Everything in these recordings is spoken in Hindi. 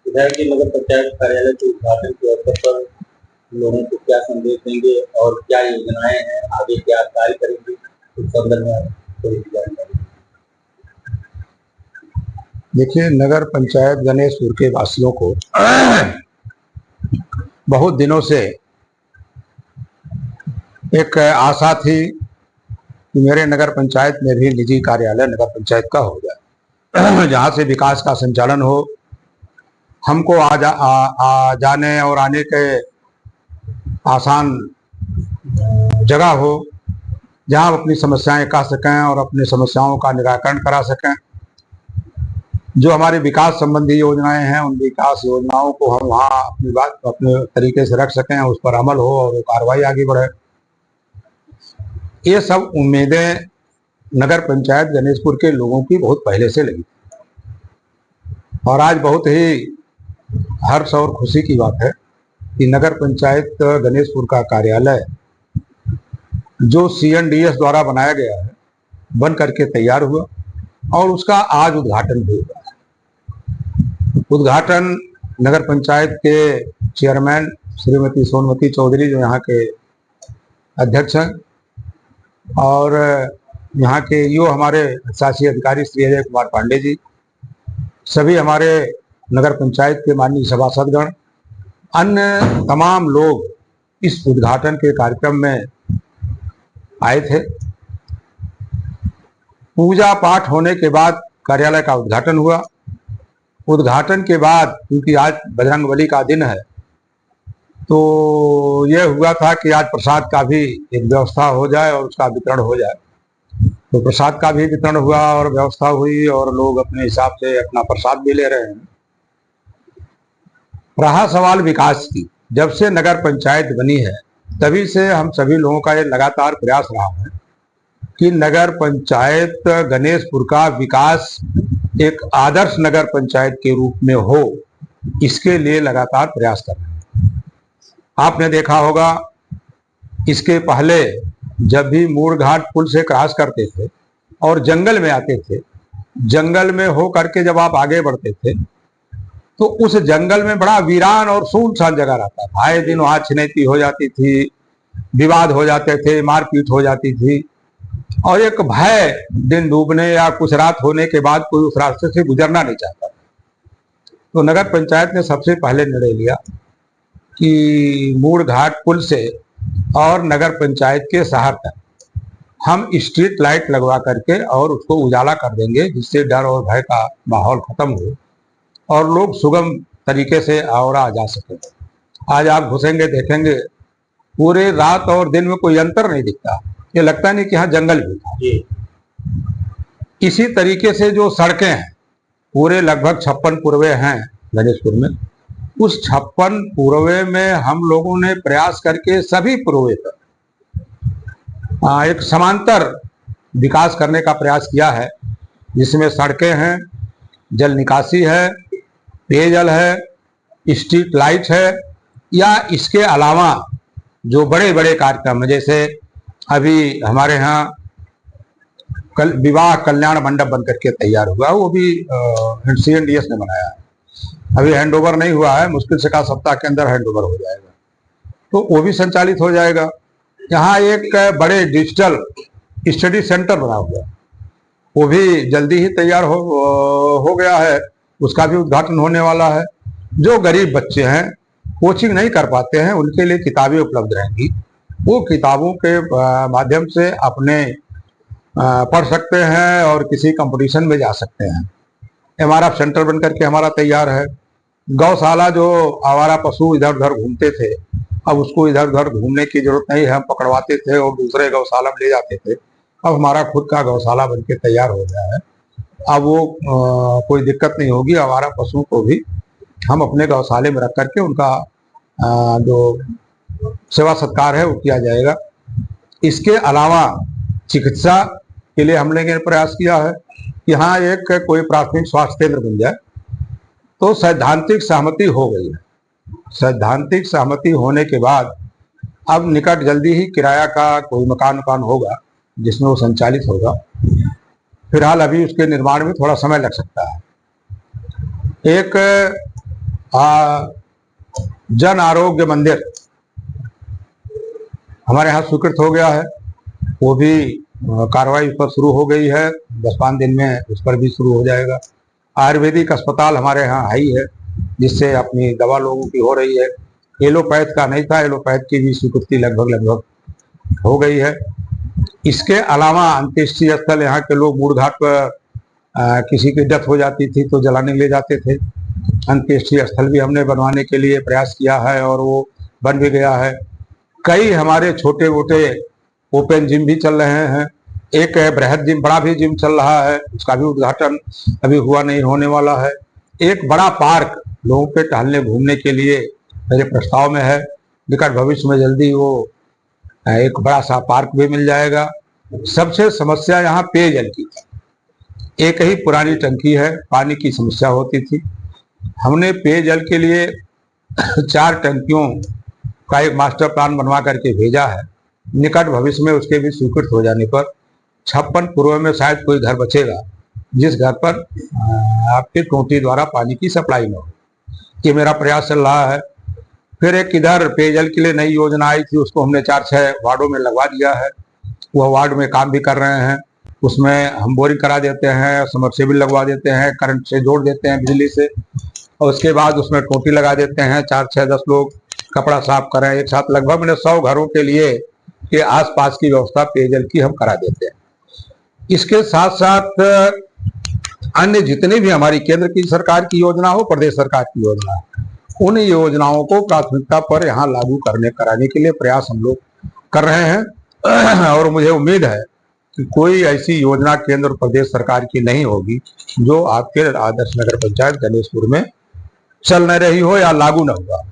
विधायक जी, नगर पंचायत कार्यालय के उद्घाटन के अवसर पर लोगों को क्या संदेश देंगे और क्या योजनाएं हैं, आगे क्या कार्य करेंगे, इस संदर्भ में थोड़ी जानकारी। देखिए, नगर पंचायत गणेशपुर के वासियों को बहुत दिनों से एक आशा थी कि मेरे नगर पंचायत में भी निजी कार्यालय नगर पंचायत का हो जाए, जहाँ से विकास का संचालन हो, हमको जाने और आने के आसान जगह हो, जहाँ हम अपनी समस्याएं कह सकें और अपनी समस्याओं का निराकरण करा सकें। जो हमारी विकास संबंधी योजनाएं हैं, उन विकास योजनाओं को हम वहाँ अपनी बात अपने तरीके से रख सकें, उस पर अमल हो और कार्रवाई आगे बढ़े। ये सब उम्मीदें नगर पंचायत गणेशपुर के लोगों की बहुत पहले से लगी और आज बहुत ही हर्ष और खुशी की बात है कि नगर पंचायत गणेशपुर का कार्यालय जो CNDS द्वारा बनाया गया है, बन करके तैयार हुआ और उसका आज उद्घाटन भी हुआ है। उद्घाटन नगर पंचायत के चेयरमैन श्रीमती सोनमती चौधरी, जो यहाँ के अध्यक्ष हैं, और यहाँ के हमारे शासी अधिकारी श्री अजय कुमार पांडे जी, सभी हमारे नगर पंचायत के माननीय सभासदगण, अन्य तमाम लोग इस उद्घाटन के कार्यक्रम में आए थे। पूजा पाठ होने के बाद कार्यालय का उद्घाटन हुआ। उद्घाटन के बाद, क्योंकि आज बजरंगबली का दिन है, तो यह हुआ था कि आज प्रसाद का भी एक व्यवस्था हो जाए और उसका वितरण हो जाए। तो प्रसाद का भी वितरण हुआ और व्यवस्था हुई और लोग अपने हिसाब से अपना प्रसाद भी ले रहे हैं। रहा सवाल विकास की, जब से नगर पंचायत बनी है तभी से हम सभी लोगों का ये लगातार प्रयास रहा है कि नगर पंचायत गणेशपुर का विकास एक आदर्श नगर पंचायत के रूप में हो, इसके लिए लगातार प्रयास कर रहे हैं। आपने देखा होगा, इसके पहले जब भी मूड़ घाट पुल से क्रॉस करते थे और जंगल में आते थे, जंगल में हो करके जब आप आगे बढ़ते थे तो उस जंगल में बड़ा वीरान और सुनसान जगह रहता था। आए दिन वहां छिनैती हो जाती थी, विवाद हो जाते थे, मारपीट हो जाती थी और एक भय, दिन डूबने या कुछ रात होने के बाद कोई उस रास्ते से गुजरना नहीं चाहता। तो नगर पंचायत ने सबसे पहले निर्णय लिया कि मूड़ घाट पुल से और नगर पंचायत के शहर तक हम स्ट्रीट लाइट लगवा करके और उसको उजाला कर देंगे, जिससे डर और भय का माहौल खत्म हो और लोग सुगम तरीके से और आ जा सके। आज आप घुसेंगे, देखेंगे पूरे रात और दिन में कोई अंतर नहीं दिखता, ये लगता नहीं कि यहाँ जंगल भी था। इसी तरीके से जो सड़कें हैं, पूरे लगभग 56 पूर्वे हैं गणेशपुर में, उस 56 पूर्वे में हम लोगों ने प्रयास करके सभी पूर्वे पर एक समांतर विकास करने का प्रयास किया है, जिसमें सड़कें हैं, जल निकासी है, पेयजल है, स्ट्रीट लाइट है, या इसके अलावा जो बड़े बड़े कार्यक्रम, जैसे अभी हमारे यहाँ विवाह कल्याण मंडप बन करके तैयार हुआ, वो भी CNDS ने बनाया है। अभी हैंडओवर नहीं हुआ है, मुश्किल से का सप्ताह के अंदर हैंडओवर हो जाएगा, तो वो भी संचालित हो जाएगा। यहाँ एक बड़े डिजिटल स्टडी सेंटर बना हुआ, वो भी जल्दी ही तैयार हो गया है, उसका भी उद्घाटन होने वाला है। जो गरीब बच्चे हैं, कोचिंग नहीं कर पाते हैं, उनके लिए किताबें उपलब्ध रहेंगी, वो किताबों के माध्यम से अपने पढ़ सकते हैं और किसी कंपटीशन में जा सकते हैं। MRF सेंटर बन करके हमारा तैयार है। गौशाला, जो आवारा पशु इधर उधर घूमते थे, अब उसको इधर उधर घूमने की जरूरत नहीं है, हम पकड़वाते थे और दूसरे गौशाला में ले जाते थे। अब हमारा खुद का गौशाला बन के तैयार हो गया है। अब वो कोई दिक्कत नहीं होगी, आवारा पशुओं को भी हम अपने गौशाले में रख करके उनका जो सेवा सत्कार है वो किया जाएगा। इसके अलावा चिकित्सा के लिए हम लोगों ने प्रयास किया है कि यहाँ एक कोई प्राथमिक स्वास्थ्य केंद्र बन जाए। तो सैद्धांतिक सहमति हो गई है। सैद्धांतिक सहमति होने के बाद अब निकट जल्दी ही किराया का कोई मकान होगा जिसमें वो संचालित होगा। फिलहाल अभी उसके निर्माण में थोड़ा समय लग सकता है। एक जन आरोग्य मंदिर हमारे यहाँ स्वीकृत हो गया है, वो भी कार्रवाई उस पर शुरू हो गई है। 10-5 दिन में उस पर भी शुरू हो जाएगा। आयुर्वेदिक अस्पताल हमारे यहाँ है ही है, जिससे अपनी दवा लोगों की हो रही है। एलोपैथ का नहीं था, एलोपैथ की भी स्वीकृति लगभग हो गई है। इसके अलावा अंत्येष्टि स्थल, यहाँ के लोग मूड़ घाट पर किसी की डेथ हो जाती थी तो जलाने ले जाते थे। अंत्येष्टि स्थल भी हमने बनवाने के लिए प्रयास किया है और वो बन भी गया है। कई हमारे छोटे मोटे ओपन जिम भी चल रहे हैं। एक बृहद जिम, बड़ा भी जिम चल रहा है, उसका भी उद्घाटन अभी हुआ नहीं, होने वाला है। एक बड़ा पार्क लोगों के टहलने घूमने के लिए मेरे प्रस्ताव में है। निकट भविष्य में जल्दी वो एक बड़ा सा पार्क भी मिल जाएगा। सबसे समस्या यहाँ पेयजल की थी। एक ही पुरानी टंकी है, पानी की समस्या होती थी। हमने पेयजल के लिए 4 टंकियों का एक मास्टर प्लान बनवा करके भेजा है। निकट भविष्य में उसके भी स्वीकृत हो जाने पर 56 पूर्व में शायद कोई घर बचेगा जिस घर पर आपके टोटी द्वारा पानी की सप्लाई न हो। ये मेरा प्रयास चल रहा है। फिर एक इधर पेयजल के लिए नई योजना आई थी, उसको हमने 4-6 वार्डों में लगवा दिया है। वह वार्ड में काम भी कर रहे हैं। उसमें हम बोरिंग करा देते हैं, समरसेबल लगवा देते हैं, करंट से जोड़ देते हैं बिजली से, और उसके बाद उसमें टोटी लगा देते हैं। 4-6-10 लोग कपड़ा साफ करें एक साथ। लगभग मैंने 100 घरों के लिए के आसपास की व्यवस्था पेयजल की हम करा देते हैं। इसके साथ साथ अन्य जितनी भी हमारी केंद्र की सरकार की योजना हो, प्रदेश सरकार की योजना हो, उन योजनाओं को प्राथमिकता पर यहाँ लागू कराने के लिए प्रयास हम लोग कर रहे हैं। और मुझे उम्मीद है कि कोई ऐसी योजना केंद्र प्रदेश सरकार की नहीं होगी जो आपके आदर्श नगर पंचायत गणेशपुर में चल न रही हो या लागू न हुआ।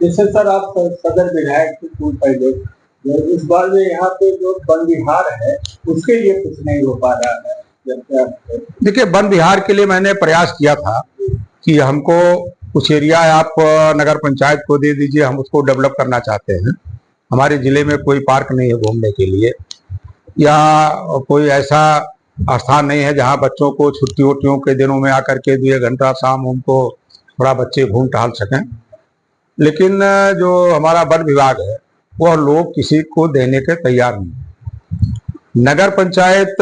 जैसे सर, आप सदर विधायक थे कुछ पहले, इस बार में यहाँ पे जो वन विहार है उसके लिए कुछ नहीं हो पा रहा है। देखिए, वन विहार के लिए मैंने प्रयास किया था कि हमको कुछ एरिया आप नगर पंचायत को दे दीजिए, हम उसको डेवलप करना चाहते हैं। हमारे जिले में कोई पार्क नहीं है घूमने के लिए, या कोई ऐसा स्थान नहीं है जहां बच्चों को छुट्टी वुट्टियों के दिनों में आकर के 2 घंटा शाम उनको थोड़ा बच्चे घूम टहल सकें। लेकिन जो हमारा वन विभाग है वह लोग किसी को देने के तैयार नहीं। नगर पंचायत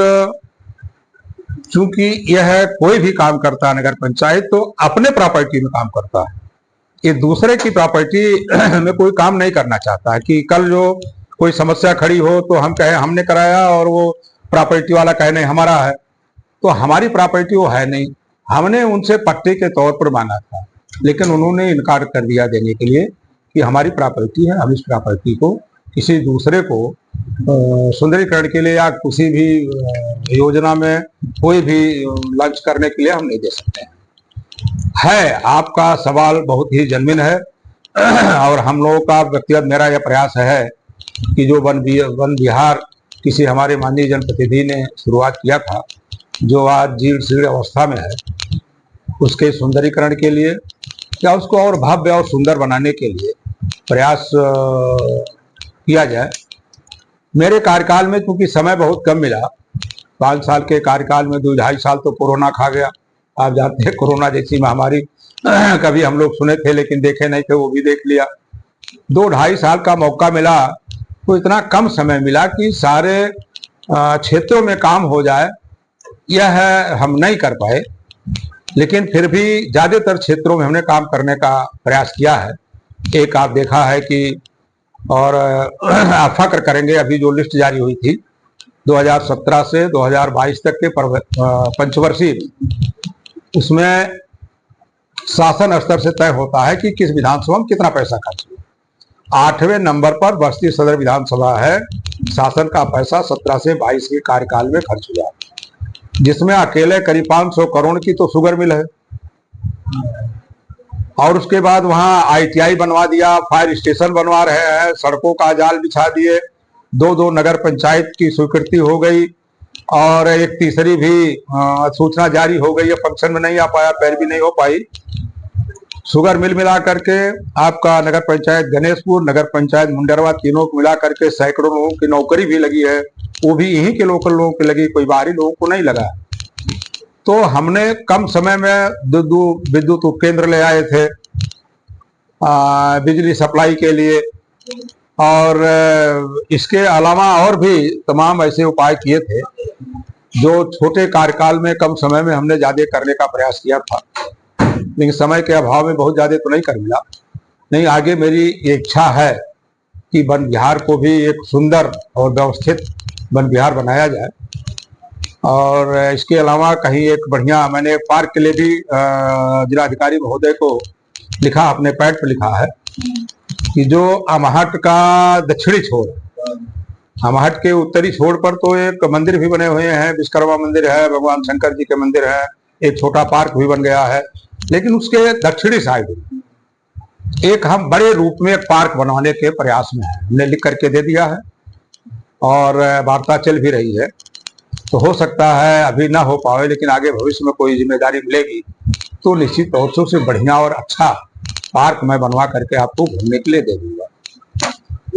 चूंकि यह कोई भी काम करता है, नगर पंचायत तो अपने प्रॉपर्टी में काम करता है, ये दूसरे की प्रॉपर्टी में कोई काम नहीं करना चाहता है। कि कल जो कोई समस्या खड़ी हो तो हम कहें हमने कराया और वो प्रॉपर्टी वाला कहे नहीं हमारा है, तो हमारी प्रॉपर्टी वो है नहीं। हमने उनसे पट्टे के तौर पर मांगा था, लेकिन उन्होंने इनकार कर दिया देने के लिए कि हमारी प्रॉपर्टी है, हम इस प्रॉपर्टी को किसी दूसरे को सुंदरीकरण के लिए या किसी भी योजना में कोई भी लॉन्च करने के लिए हम नहीं दे सकते हैं। आपका सवाल बहुत ही जेन्युइन है और हम लोगों का व्यक्तिगत मेरा यह प्रयास है कि जो वन विहार किसी हमारे माननीय जनप्रतिनिधि ने शुरुआत किया था, जो आज जीर्ण शीर्ण अवस्था में है, उसके सुंदरीकरण के लिए या उसको और भव्य और सुंदर बनाने के लिए प्रयास किया जाए। मेरे कार्यकाल में चूंकि समय बहुत कम मिला, 5 साल के कार्यकाल में 2-2.5 साल तो कोरोना खा गया। आप जानते हैं कोरोना जैसी महामारी कभी हम लोग सुने थे लेकिन देखे नहीं थे, वो भी देख लिया। 2-2.5 साल का मौका मिला तो इतना कम समय मिला कि सारे क्षेत्रों में काम हो जाए, यह हम नहीं कर पाए। लेकिन फिर भी ज्यादातर क्षेत्रों में हमने काम करने का प्रयास किया है। एक आप देखा है कि और आप फक्र करेंगे, अभी जो लिस्ट जारी हुई थी 2017 से 2022 तक के पंचवर्षीय, उसमें शासन स्तर से तय होता है कि किस विधानसभा में कितना पैसा खर्च हुआ। 8वें नंबर पर बस्ती सदर विधानसभा है। शासन का पैसा 17 से 22 के कार्यकाल में खर्च हुआ, जिसमें अकेले करीब 500 करोड़ की तो शुगर मिल है, और उसके बाद वहां ITI बनवा दिया, फायर स्टेशन बनवा रहे हैं, सड़कों का जाल बिछा दिए, 2 नगर पंचायत की स्वीकृति हो गई और एक तीसरी भी सूचना जारी हो गई है। फंक्शन में नहीं आ पाया, पैरवी नहीं हो पाई। शुगर मिल मिला करके आपका नगर पंचायत गणेशपुर, नगर पंचायत मुंडरवा, तीनों को मिला करके सैकड़ों लोगों की नौकरी भी लगी है। वो भी यहीं के लोकल लोगों की लगी, कोई बाहरी लोगों को नहीं लगा। तो हमने कम समय में विद्युत उपकेंद्र ले आए थे बिजली सप्लाई के लिए, और इसके अलावा और भी तमाम ऐसे उपाय किए थे जो छोटे कार्यकाल में कम समय में हमने ज्यादा करने का प्रयास किया था, लेकिन समय के अभाव में बहुत ज्यादा तो नहीं कर मिला। नहीं, आगे मेरी इच्छा है कि वन विहार को भी एक सुंदर और व्यवस्थित वन विहार बनाया जाए, और इसके अलावा कहीं एक बढ़िया, मैंने पार्क के लिए भी जिलाधिकारी महोदय को लिखा, अपने पैड पर लिखा है कि जो अमहट का दक्षिणी छोर, अमहट के उत्तरी छोर पर तो एक मंदिर भी बने हुए हैं, विश्वकर्मा मंदिर है, भगवान शंकर जी के मंदिर है, एक छोटा पार्क भी बन गया है, लेकिन उसके दक्षिणी साइड एक हम बड़े रूप में एक पार्क बनवाने के प्रयास में है। हमने लिख करके दे दिया है और वार्ता चल भी रही है, तो हो सकता है अभी ना हो पाए, लेकिन आगे भविष्य में कोई जिम्मेदारी मिलेगी तो निश्चित तौर से बढ़िया और अच्छा पार्क मैं बनवा करके आपको घूमने के लिए दे दूंगा।